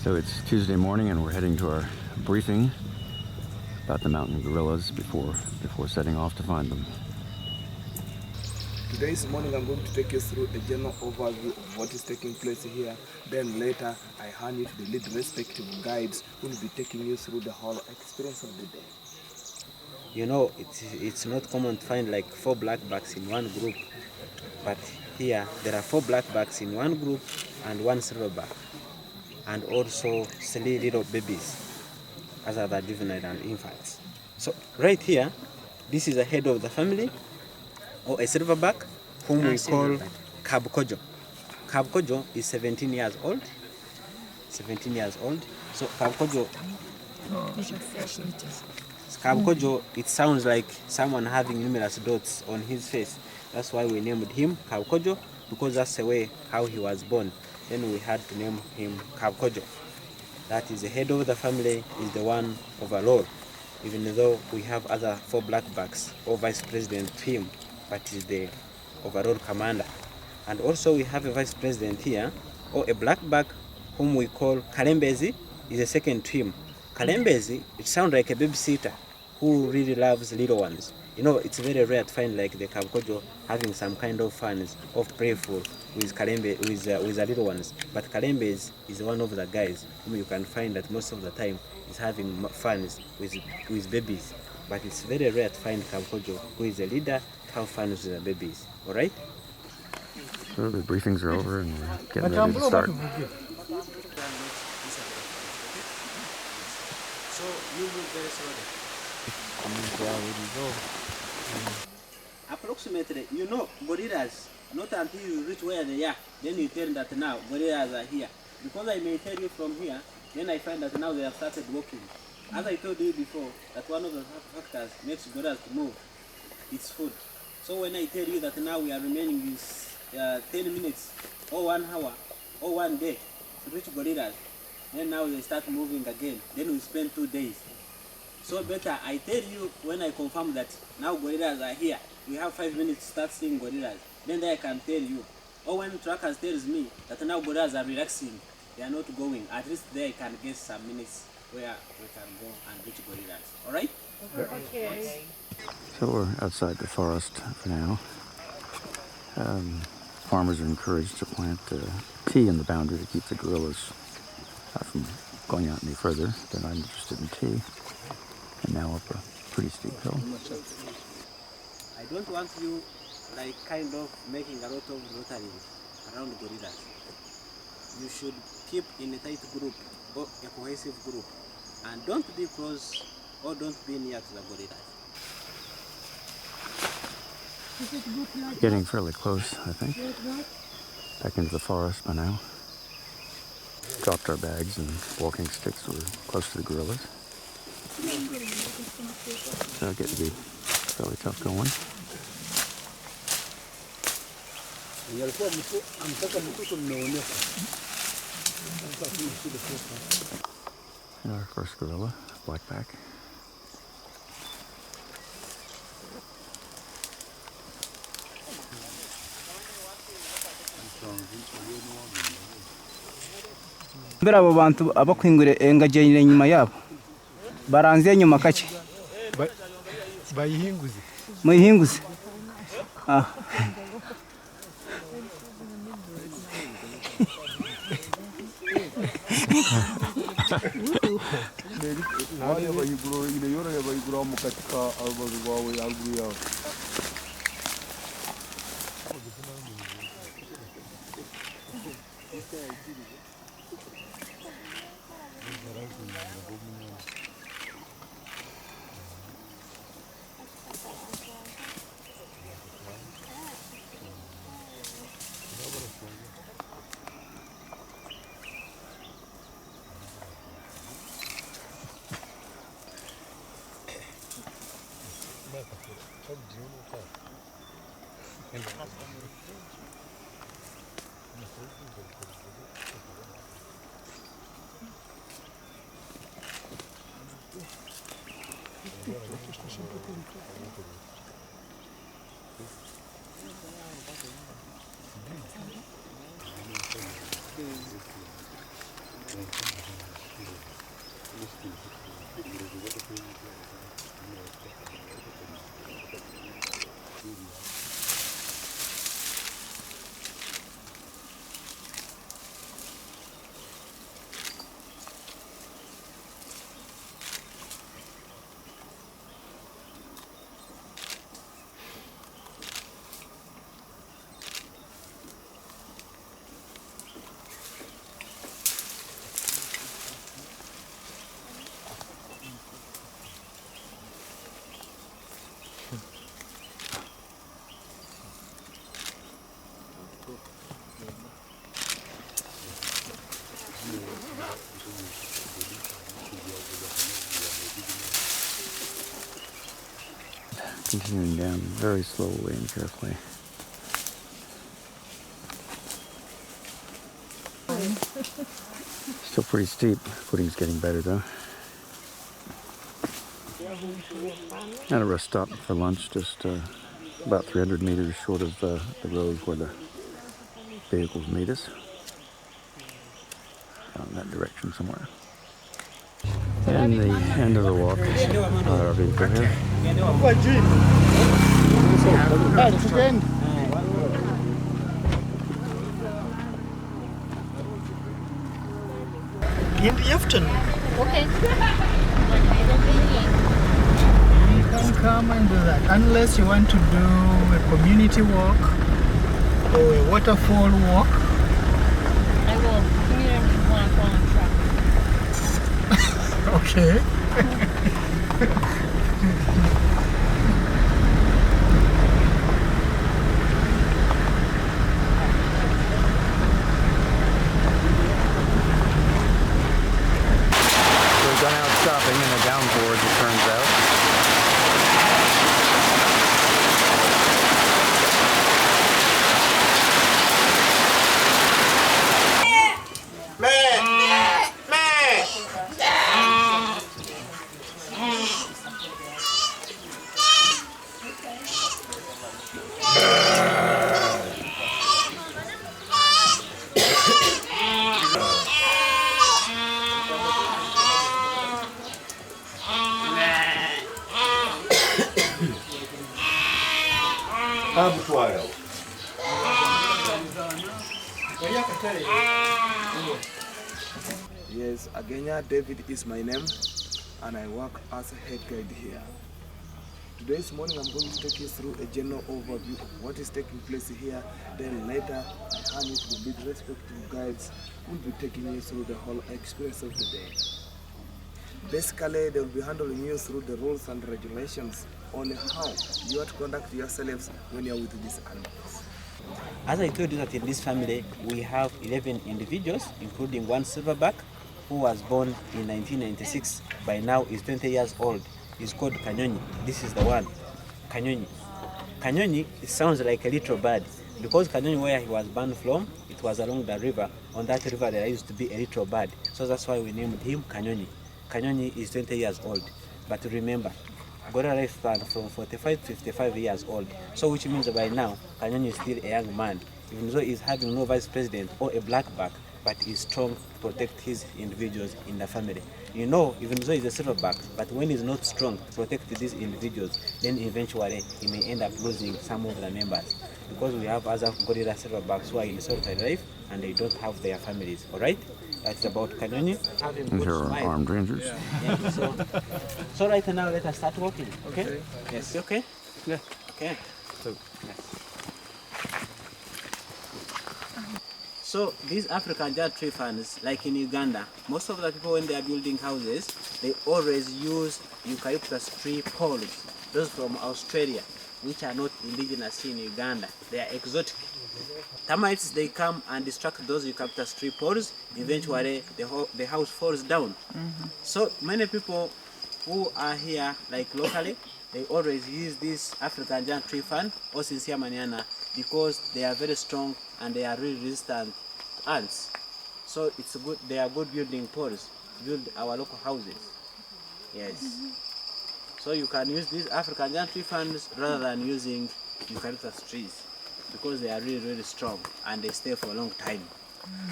So it's Tuesday morning and we're heading to our briefing about the mountain gorillas before setting off to find them. Today's morning I'm going to take you through a general overview of what is taking place here. Then later I hand you to the lead respective guides who will be taking you through the whole experience of the day. You know, it's not common to find like 4 blackbacks in one group, but here there are 4 blackbacks in one group and 1 silverback, and also 3 little babies, as are the juvenile and infants. So right here, this is the head of the family, or a silverback, whom we call Kabkojo. Kabkojo is 17 years old. 17 years old. So Kabkojo, it sounds like someone having numerous dots on his face. That's why we named him Kabkojo, because that's the way how he was born. Then we had to name him Kabkojo. That is the head of the family, is the one overall, even though we have other 4 blackbacks or vice president to him, but is the overall commander. And also we have a vice president here, or a blackback, whom we call Kalembezi, is a second to him. Kalembezi, it sounds like a babysitter who really loves little ones. You know, it's very rare to find like the Kabkojo having some kind of fun of playful with Kalembe, with the little ones. But Kalembe is one of the guys whom you can find that most of the time is having fun with babies. But it's very rare to find Kabkojo who is a leader to have fun with the babies. All right? So the briefings are over and we're getting ready to start. So you move very slowly. Approximately, you know, gorillas, not until you reach where they are, then you tell that now gorillas are here. Because I may tell you from here, then I find that now they have started walking. As I told you before, that one of the factors makes gorillas to move, it's food. So when I tell you that now we are remaining with 10 minutes, or 1 hour, or 1 day to reach gorillas, then now they start moving again. Then we spend 2 days. So better I tell you when I confirm that now gorillas are here. We have 5 minutes to start seeing gorillas. Then I can tell you. Or when trackers tells me that now gorillas are relaxing, they are not going. At least there I can get some minutes where we can go and reach gorillas. All right? Okay. So we're outside the forest for now. Farmers are encouraged to plant tea in the boundary to keep the gorillas from going out any further. They're not interested in tea. And now up a pretty steep hill. I don't want you like kind of making a lot of rotary around gorillas. You should keep in a tight group or a cohesive group, and don't be close or don't be near to the gorillas. Getting fairly close, I think. Back into the forest by now. Dropped our bags and walking sticks. We're close to the gorillas. So it'll get to be fairly tough going. And our first gorilla, blackback. mbere abo bantu abakwingure engagire nyuma yabo baranze nyuma kake bayihinguze muyihinguze bayigura mu katika abazi bawe haruguru yawe Continuing down very slowly and carefully. Still pretty steep. Footing's getting better though. At a rest stop for lunch, just about 300 meters short of the road where the vehicles meet us. Down that direction somewhere. And the end of the walk, our vehicle here. In the afternoon. Okay. You can come and do that, unless you want to do a community walk or a waterfall walk. I will. Community waterfall and truck. Okay. We've gone out shopping in a downpour, as it turns out. Yes, Agenya David is my name, and I work as a head guide here. Today's morning I'm going to take you through a general overview of what is taking place here. Then later I hand it to the lead respective guides who will be taking you through the whole experience of the day. Basically, they will be handling you through the rules and regulations on how you are to conduct yourselves when you are with these animals. As I told you that in this family we have 11 individuals, including one silverback who was born in 1996. By now is 20 years old. He's called Kanyonyi. This is the one, Kanyonyi. Kanyonyi, it sounds like a little bird because Kanyonyi, where he was born from, it was along the river. On that river there used to be a little bird. So that's why we named him Kanyonyi. Kanyonyi is 20 years old. But remember, gorilla lifespan from 45 to 55 years old. So which means by now, Kanyonyi is still a young man. Even though he's having no vice president or a black back, but he's strong to protect his individuals in the family. You know, even though he's a silverback, but when he's not strong to protect these individuals, then eventually he may end up losing some of the members. Because we have other gorilla silverbacks who are in solitary life and they don't have their families, all right? That's about Kanyonyi. And here are armed rangers. Yeah, so right now let us start walking, okay? Yes, okay? Yeah. Okay. So these African giant tree ferns, like in Uganda, most of the people when they are building houses, they always use eucalyptus tree poles. Those from Australia, which are not indigenous in Uganda. They are exotic. Termites, they come and distract those eucalyptus tree poles. Eventually, the house falls down. So many people who are here, like locally, they always use this African giant tree fern or Sincere maniana because they are very strong and they are really resistant to ants. So it's good. They are good building poles to build our local houses. Yes. So you can use these African giant tree ferns rather than using eucalyptus trees because they are really, really strong and they stay for a long time.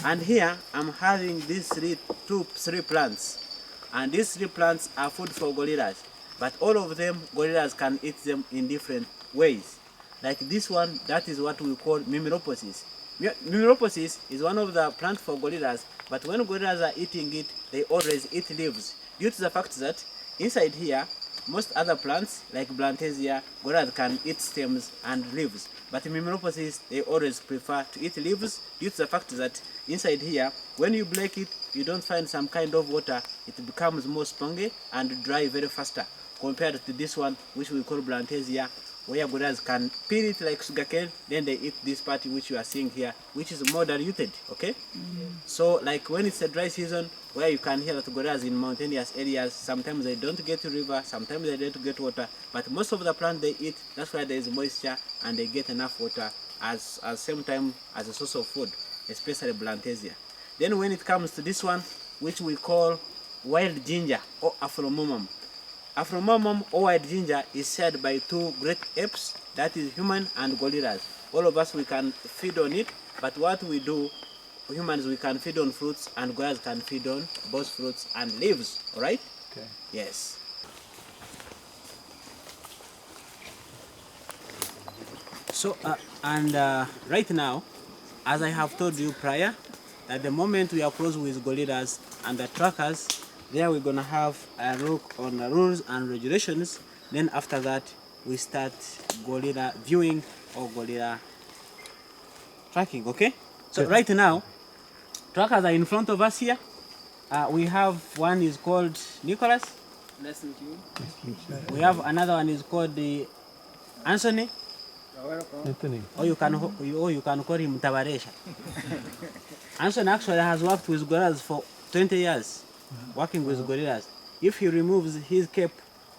And here I'm having these three plants. And these 3 plants are food for gorillas. But all of them, gorillas can eat them in different ways. Like this one, that is what we call mimiroposis. Mimiroposis is one of the plants for gorillas, but when gorillas are eating it, they always eat leaves, due to the fact that inside here, most other plants, like Blantesia, gorillas can eat stems and leaves. But mimiroposis, they always prefer to eat leaves, due to the fact that inside here, when you break it, you don't find some kind of water. It becomes more spongy and dry very faster, compared to this one, which we call Blantesia, where gorillas can peel it like sugarcane, then they eat this part which you are seeing here, which is more diluted, okay? So like when it's a dry season, where you can hear that gorillas in mountainous areas, sometimes they don't get to river, sometimes they don't get water, but most of the plants they eat, that's why there is moisture and they get enough water as same time as a source of food, especially Blantesia. Then when it comes to this one, which we call wild ginger or Afromomum. Afromomum or white ginger is shared by 2 great apes, that is human and gorillas. All of us, we can feed on it, but what we do, humans, we can feed on fruits and gorillas can feed on both fruits and leaves, all right? Okay. Yes. So, right now, as I have told you prior, at the moment we are close with gorillas and the trackers, there we're gonna have a look on the rules and regulations. Then after that, we start gorilla viewing or gorilla tracking, okay? So right now, trackers are in front of us here. We have one is called Nicholas. Nice to meet you. We have another one is called Anthony. Anthony. Or you can call him Tabaresha. Anson actually has worked with gorillas for 20 years, working with gorillas. If he removes his cape,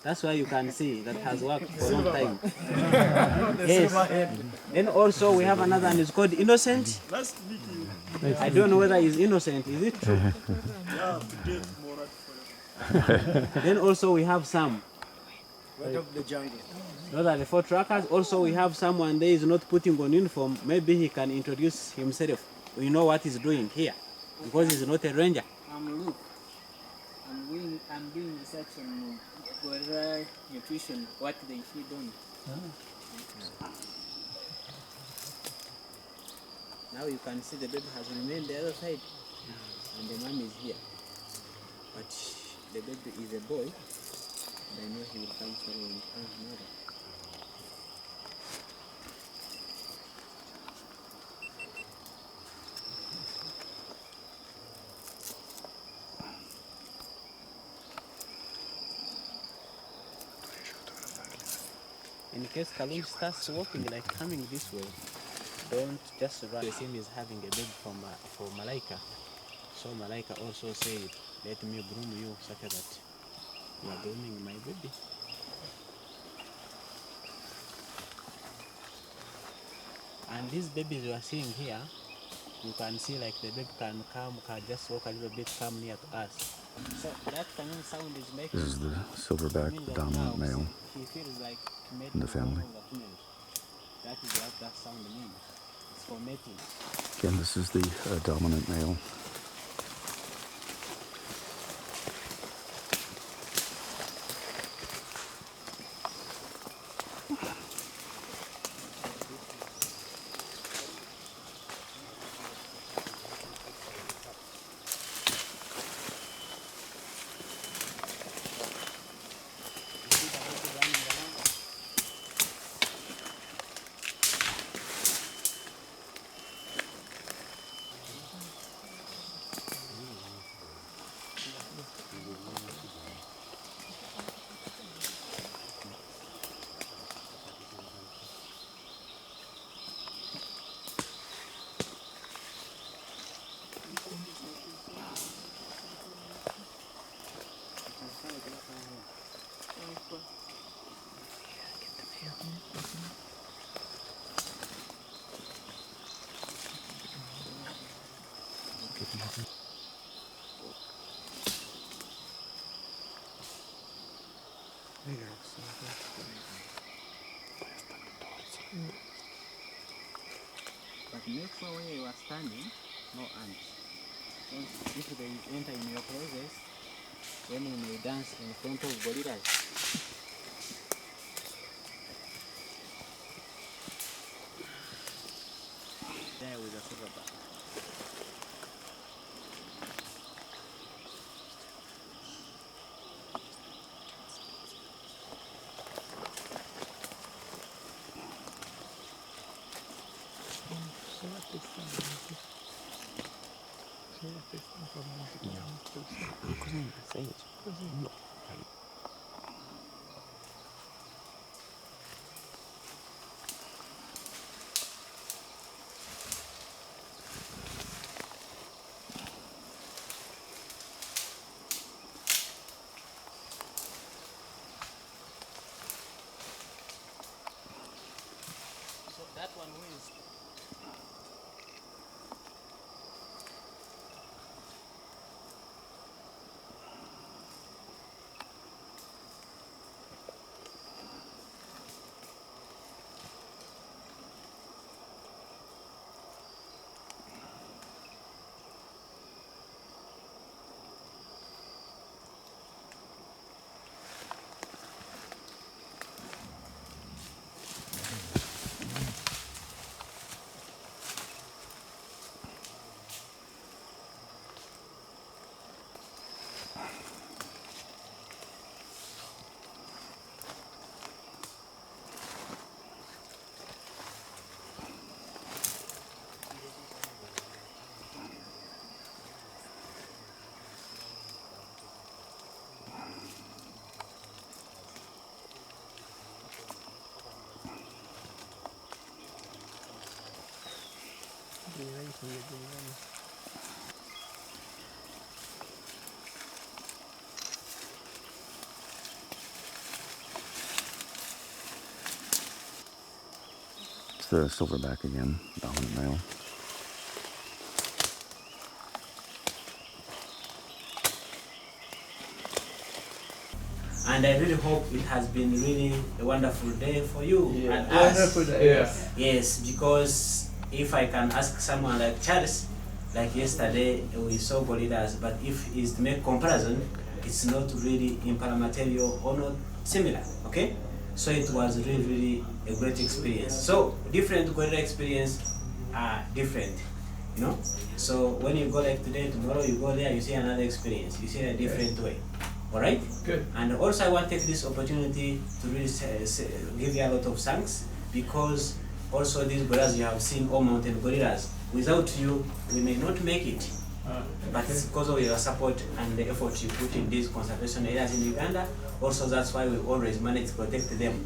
that's why you can see that has worked for a long time. Yes. Then also we have another one, is called Innocent. I don't know whether he's innocent, is it true? Then also we have Sam. Right of the jungle. Those are the 4 trackers. Also we have someone there is not putting on uniform. Maybe he can introduce himself. We know what he's doing here, because he's not a ranger. I'm Luke. I'm doing research on gorilla nutrition, what they feed on. Now you can see the baby has remained the other side, and the mom is here. But the baby is a boy, and I know he will come sorry when he comes mother. In case Kalun starts walking, like coming this way, don't just run. The same is having a baby for Malaika. So Malaika also said, let me groom you such that you are grooming my baby. And these babies you are seeing here, you can see like the baby can just walk a little bit, come near to us. So that Kanun sound is making. This is the silverback, means the that dominant now male. he feels like mating in the family. with one of the females. That is what that sound means. It's for mating. Again, this is the dominant male. But make sure where you are standing, no ants. If they enter in your clothes, then you may dance in front of gorillas. There with a silverback. So that one wins. It's the silverback again, dominant male. And I really hope it has been really a wonderful day for you and us. Wonderful day. Yes. Yes, because if I can ask someone like Charles, like yesterday we saw gorillas, but if it's to make comparison, it's not really imparamaterial or not similar, okay? So it was really a great experience. So different gorilla experience are different, you know? So when you go like today, tomorrow you go there, you see another experience, you see a different way. All right? Good. And also I want to take this opportunity to really give you a lot of thanks, because also these gorillas you have seen, all mountain gorillas, without you, we may not make it. But it's because of your support and the effort you put in these conservation areas in Uganda. Also, that's why we always manage to protect them.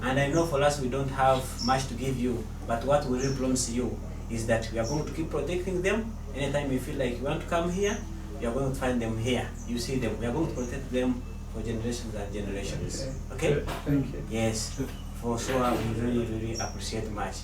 And I know for us, we don't have much to give you, but what we really promise you is that we are going to keep protecting them. Anytime you feel like you want to come here, you are going to find them here. You see them. We are going to protect them for generations and generations. Okay? Thank you. Yes. For sure, we really appreciate much.